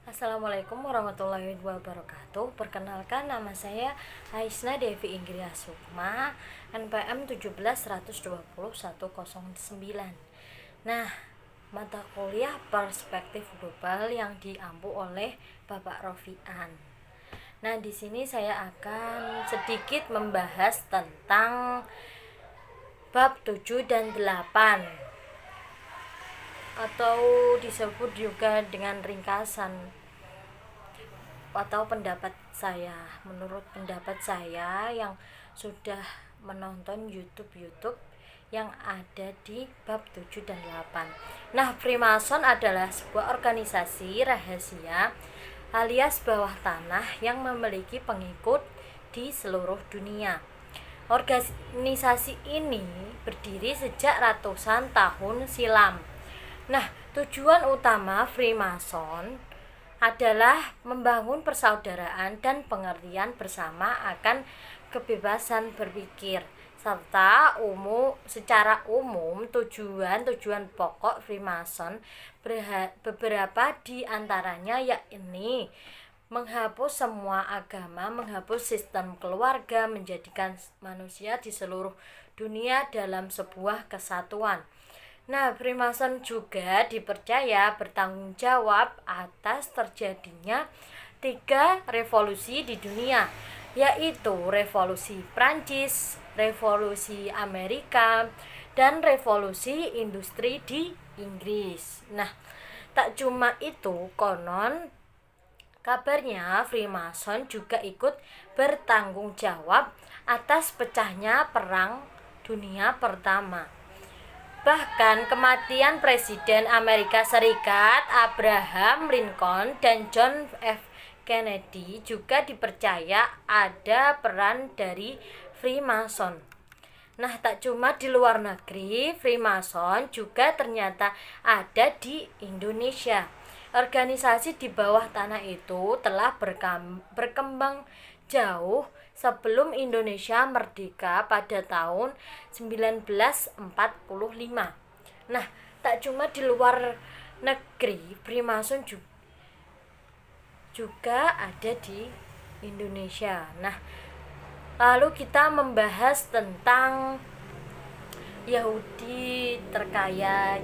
Assalamualaikum warahmatullahi wabarakatuh. Perkenalkan, nama saya Aisna Devi Inggria Sukma, NPM 1712109. Nah, mata kuliah perspektif global yang diampu oleh Bapak Rofian. Nah, di sini saya akan sedikit membahas tentang bab 7 dan 8, atau disebut juga dengan ringkasan atau pendapat saya. Menurut pendapat saya yang sudah menonton YouTube yang ada di bab 7 dan 8. Nah, Freemason adalah sebuah organisasi rahasia alias bawah tanah yang memiliki pengikut di seluruh dunia. Organisasi ini berdiri sejak ratusan tahun silam. Nah, tujuan utama Freemason adalah membangun persaudaraan dan pengertian bersama akan kebebasan berpikir, serta secara umum tujuan pokok Freemason beberapa di antaranya yakni menghapus semua agama, menghapus sistem keluarga, menjadikan manusia di seluruh dunia dalam sebuah kesatuan. Nah, Freemason juga dipercaya bertanggung jawab atas terjadinya 3 revolusi di dunia, yaitu revolusi Prancis, revolusi Amerika, dan revolusi industri di Inggris. Nah, tak cuma itu, konon kabarnya Freemason juga ikut bertanggung jawab atas pecahnya Perang Dunia Pertama. Bahkan kematian Presiden Amerika Serikat Abraham Lincoln dan John F. Kennedy juga dipercaya ada peran dari Freemason. Nah, tak cuma di luar negeri, Freemason juga ternyata ada di Indonesia. Organisasi di bawah tanah itu telah berkembang jauh sebelum Indonesia merdeka pada tahun 1945. Nah, tak cuma di luar negeri, Freemason juga ada di Indonesia. Nah, lalu kita membahas tentang Yahudi terkaya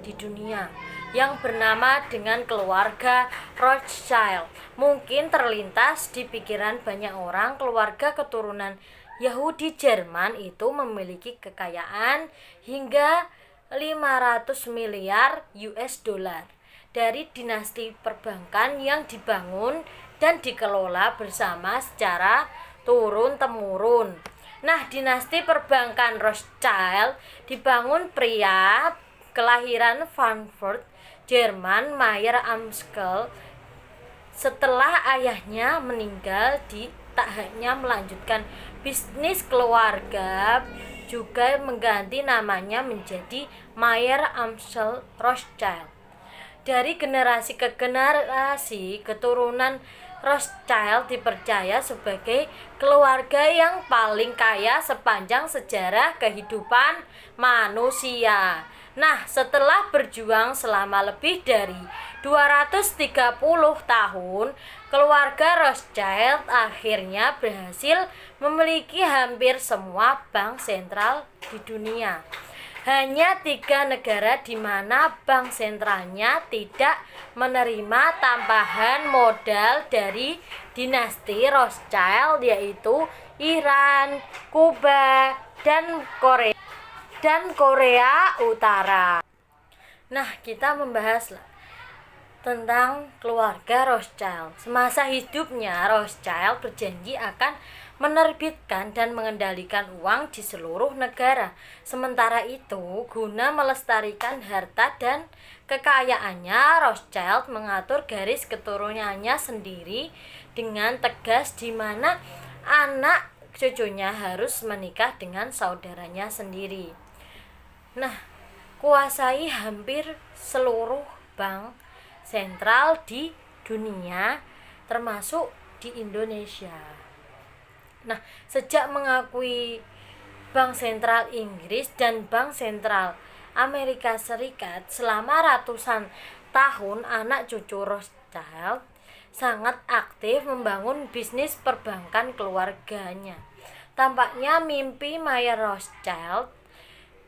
di dunia yang bernama dengan keluarga Rothschild. Mungkin terlintas di pikiran banyak orang, keluarga keturunan Yahudi Jerman itu memiliki kekayaan hingga 500 miliar US dollar dari dinasti perbankan yang dibangun dan dikelola bersama secara turun-temurun. Nah, dinasti perbankan Rothschild dibangun pria kelahiran Frankfurt, Jerman, Mayer Amschel setelah ayahnya meninggal. Tak hanya melanjutkan bisnis keluarga, juga mengganti namanya menjadi Mayer Amschel Rothschild. Dari generasi ke generasi, keturunan Rothschild dipercaya sebagai keluarga yang paling kaya sepanjang sejarah kehidupan manusia. Nah, setelah berjuang selama lebih dari 230 tahun, keluarga Rothschild akhirnya berhasil memiliki hampir semua bank sentral di dunia. Hanya 3 negara di mana bank sentralnya tidak menerima tambahan modal dari dinasti Rothschild, yaitu Iran, Kuba, dan Korea Utara. Nah, kita membahas tentang keluarga Rothschild. Semasa hidupnya, Rothschild berjanji akan menerbitkan dan mengendalikan uang di seluruh negara. Sementara itu, guna melestarikan harta dan kekayaannya, Rothschild mengatur garis keturunannya sendiri dengan tegas, di mana anak cucunya harus menikah dengan saudaranya sendiri. Nah, kuasai hampir seluruh bank sentral di dunia, termasuk di Indonesia. Nah, sejak mengakui Bank Sentral Inggris dan Bank Sentral Amerika Serikat, selama ratusan tahun anak cucu Rothschild sangat aktif membangun bisnis perbankan keluarganya. Tampaknya mimpi Mayer Rothschild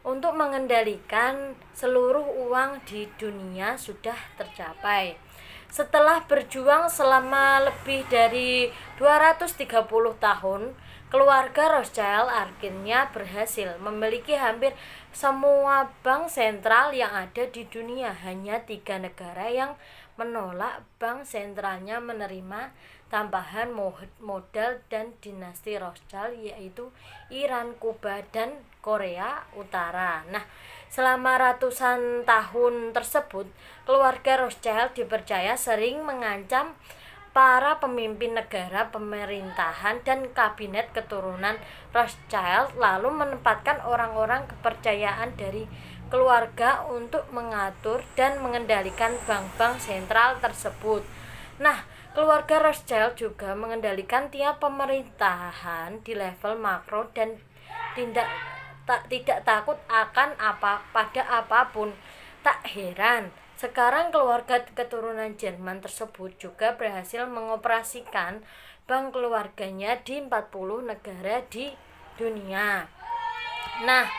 untuk mengendalikan seluruh uang di dunia sudah tercapai. Setelah berjuang selama lebih dari 230 tahun, keluarga Rothschild akhirnya berhasil memiliki hampir semua bank sentral yang ada di dunia. Hanya 3 negara yang menolak bank sentralnya menerima tambahan modal dan dinasti Rothschild, yaitu Iran, Kuba, dan Korea Utara. Nah, selama ratusan tahun tersebut, keluarga Rothschild dipercaya sering mengancam para pemimpin negara, pemerintahan, dan kabinet keturunan Rothschild, lalu menempatkan orang-orang kepercayaan dari keluarga untuk mengatur dan mengendalikan bank-bank sentral tersebut. Nah, keluarga Rothschild juga mengendalikan tiap pemerintahan di level makro dan tidak takut akan pada apapun. Tak heran, sekarang keluarga keturunan Jerman tersebut juga berhasil mengoperasikan bank keluarganya di 40 negara di dunia. Nah,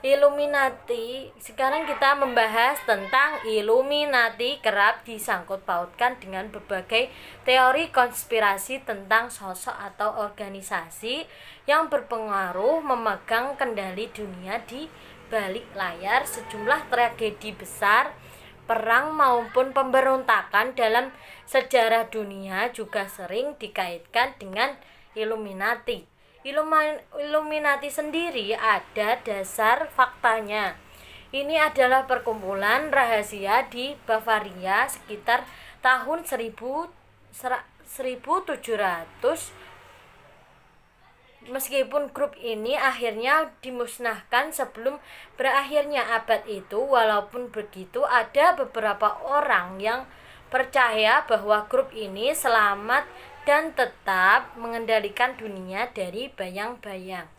Illuminati, sekarang kita membahas tentang Illuminati. Kerap disangkut pautkan dengan berbagai teori konspirasi tentang sosok atau organisasi yang berpengaruh memegang kendali dunia. Di balik layar sejumlah tragedi besar, perang maupun pemberontakan dalam sejarah dunia juga sering dikaitkan dengan Illuminati. Illuminati sendiri ada dasar faktanya. Ini adalah perkumpulan rahasia di Bavaria sekitar tahun 1700. Meskipun grup ini akhirnya dimusnahkan sebelum berakhirnya abad itu, walaupun begitu ada beberapa orang yang percaya bahwa grup ini selamat dan tetap mengendalikan dunia dari bayang-bayang.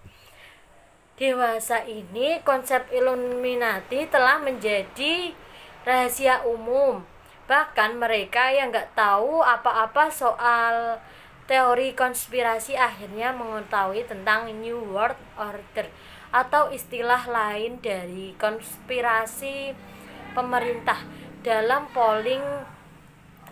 Dewasa ini, konsep Illuminati telah menjadi rahasia umum. Bahkan mereka yang nggak tahu apa-apa soal teori konspirasi akhirnya mengetahui tentang New World Order, atau istilah lain dari konspirasi pemerintah. Dalam polling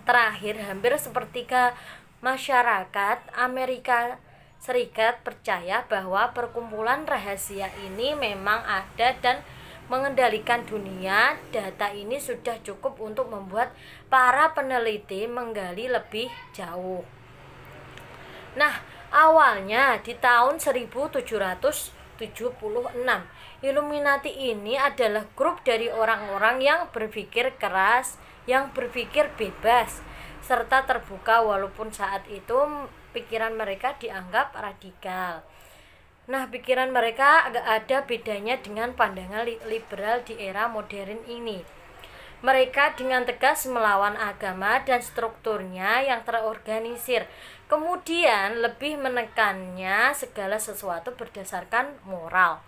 terakhir, hampir sepertiga masyarakat Amerika Serikat percaya bahwa perkumpulan rahasia ini memang ada dan mengendalikan dunia. Data ini sudah cukup untuk membuat para peneliti menggali lebih jauh. Nah, awalnya di tahun 1776, Illuminati ini adalah grup dari orang-orang yang berpikir keras, yang berpikir bebas, serta terbuka, walaupun saat itu pikiran mereka dianggap radikal. Nah, pikiran mereka agak ada bedanya dengan pandangan liberal di era modern ini. Mereka dengan tegas melawan agama dan strukturnya yang terorganisir. Kemudian lebih menekannya segala sesuatu berdasarkan moral.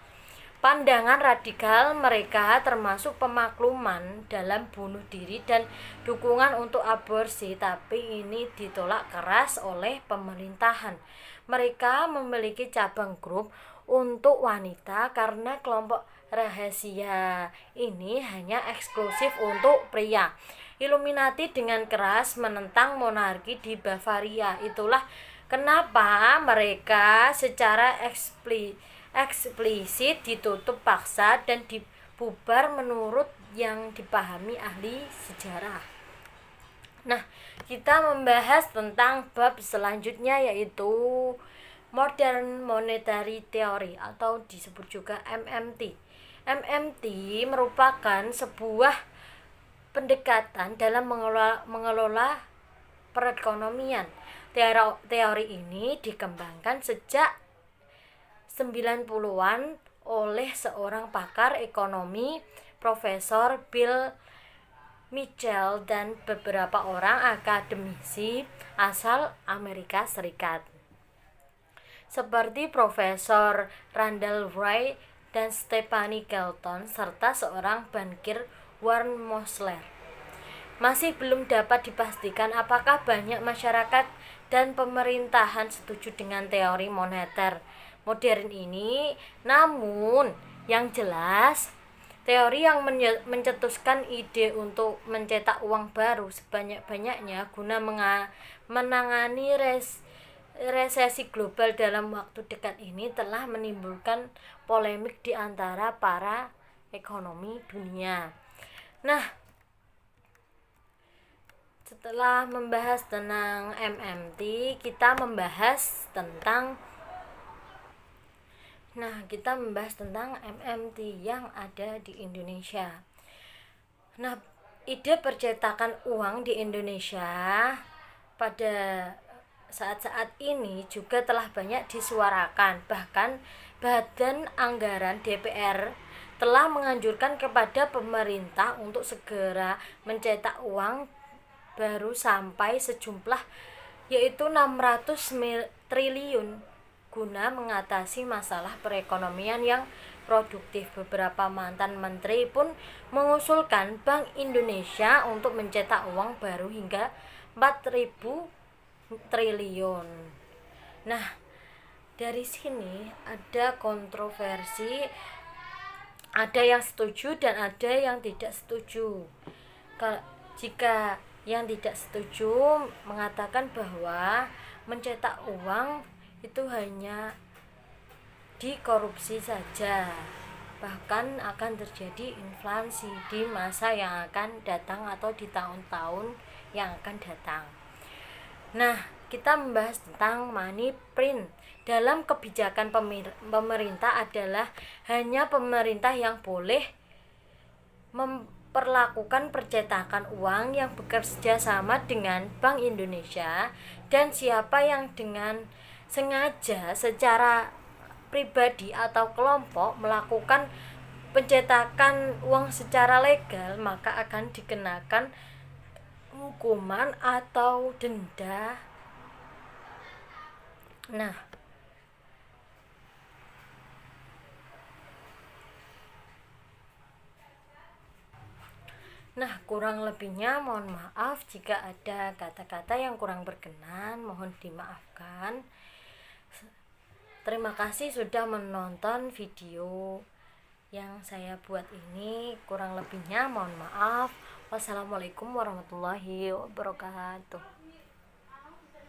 Pandangan radikal mereka termasuk pemakluman dalam bunuh diri dan dukungan untuk aborsi, tapi ini ditolak keras oleh pemerintahan. Mereka memiliki cabang grup untuk wanita karena kelompok rahasia ini hanya eksklusif untuk pria. Illuminati dengan keras menentang monarki di Bavaria. Itulah kenapa mereka secara eksplisit ditutup paksa dan dibubar menurut yang dipahami ahli sejarah. Nah, kita membahas tentang bab selanjutnya, yaitu Modern Monetary Theory atau disebut juga MMT. MMT merupakan sebuah pendekatan dalam mengelola perekonomian. Teori ini dikembangkan sejak 90-an oleh seorang pakar ekonomi, Profesor Bill Mitchell, dan beberapa orang akademisi asal Amerika Serikat, seperti Profesor Randall Wright dan Stephanie Kelton, serta seorang bankir Warren Mosler. masih belum dapat dipastikan apakah banyak masyarakat dan pemerintahan setuju dengan teori moneter modern ini. Namun, yang jelas, teori yang mencetuskan ide untuk mencetak uang baru sebanyak-banyaknya guna menangani resesi global dalam waktu dekat ini telah menimbulkan polemik di antara para ekonomi dunia. Nah, setelah membahas tentang MMT, kita membahas tentang MMT yang ada di Indonesia. Nah, ide percetakan uang di Indonesia pada saat-saat ini juga telah banyak disuarakan. Bahkan Badan Anggaran DPR telah menganjurkan kepada pemerintah untuk segera mencetak uang baru sampai sejumlah yaitu 600 triliun guna mengatasi masalah perekonomian yang produktif. Beberapa mantan menteri pun mengusulkan Bank Indonesia untuk mencetak uang baru hingga 4.000 triliun. Nah, dari sini ada kontroversi, ada yang setuju dan ada yang tidak setuju. Jika yang tidak setuju mengatakan bahwa mencetak uang itu hanya dikorupsi saja, bahkan akan terjadi inflasi di masa yang akan datang atau di tahun-tahun yang akan datang. Nah, kita membahas tentang money print. Dalam kebijakan pemerintah adalah hanya pemerintah yang boleh memperlakukan percetakan uang yang bekerja sama dengan Bank Indonesia, dan siapa yang dengan sengaja secara pribadi atau kelompok melakukan pencetakan uang secara legal maka akan dikenakan hukuman atau denda. Nah, kurang lebihnya mohon maaf jika ada kata-kata yang kurang berkenan, mohon dimaafkan. Terima kasih sudah menonton video yang saya buat ini. Kurang lebihnya mohon maaf. Wassalamualaikum warahmatullahi wabarakatuh.